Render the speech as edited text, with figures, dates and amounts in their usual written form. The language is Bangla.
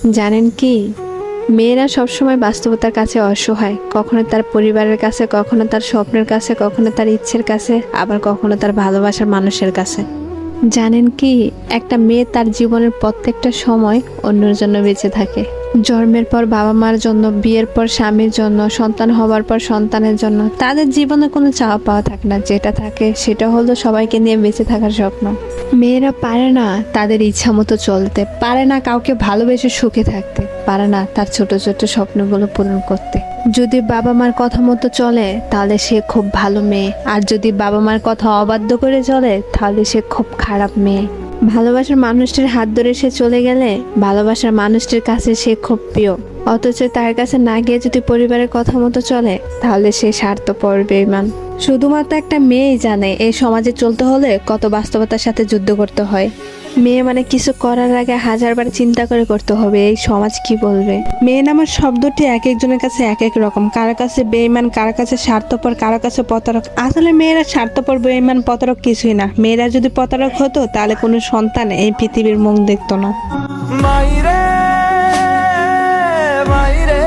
জানেন কি, মেয়েরা সবসময় বাস্তবতার কাছে অসহায়, কখনো তার পরিবারের কাছে, কখনো তার স্বপ্নের কাছে, কখনো তার ইচ্ছের কাছে, আবার কখনো তার ভালোবাসার মানুষের কাছে। জানেন কি, একটা মেয়ে তার জীবনের প্রত্যেকটা সময় অন্যের জন্য বেঁচে থাকে। জন্মের পর বাবা মার জন্য, বিয়ের পর স্বামীর জন্য, সন্তান হবার পর সন্তানের জন্য। তাদের জীবনে কোনো চাওয়া পাওয়া থাকে না, যেটা থাকে সেটা হলো সবাইকে নিয়ে বেঁচে থাকার স্বপ্ন। মেয়েরা পারে না তাদের ইচ্ছা মতো চলতে, পারে না কাউকে ভালোবেসে সুখে থাকতে, পারে না তার ছোট ছোট স্বপ্নগুলো পূরণ করতে। যদি বাবা মার কথা মতো চলে তাহলে সে খুব ভালো মেয়ে, আর যদি বাবা মার কথা অবাধ্য করে চলে তাহলে সে খুব খারাপ মেয়ে। ভালোবাসার মানুষটির হাত ধরে সে চলে গেলে ভালোবাসার মানুষটির কাছে সে খুব প্রিয়, অথচ তার কাছে না গিয়ে যদি পরিবারের কথা মতো চলে তাহলে সে স্বার্থপর, বেঈমান। শুধুমাত্র একটা মেয়েই জানে এই সমাজে চলতে হলে কত বাস্তবতার সাথে যুদ্ধ করতে হয়। মেয়ে মানে কিছু করার আগে হাজারবার চিন্তা করে করতে হবে এই সমাজ কি বলবে। মেয়ে নামের শব্দটি এক একজনের কাছে এক এক রকম, কারো কাছে বেঈমান, কারো কাছে স্বার্থপর, কারো কাছে প্রতারক। আসলে মেয়েরা স্বার্থপর, বেঈমান, প্রতারক কিছুই না। মেয়েরা যদি প্রতারক হতো তাহলে কোনো সন্তান এই পৃথিবীর মুখ দেখতো না। মাইরে মাইরে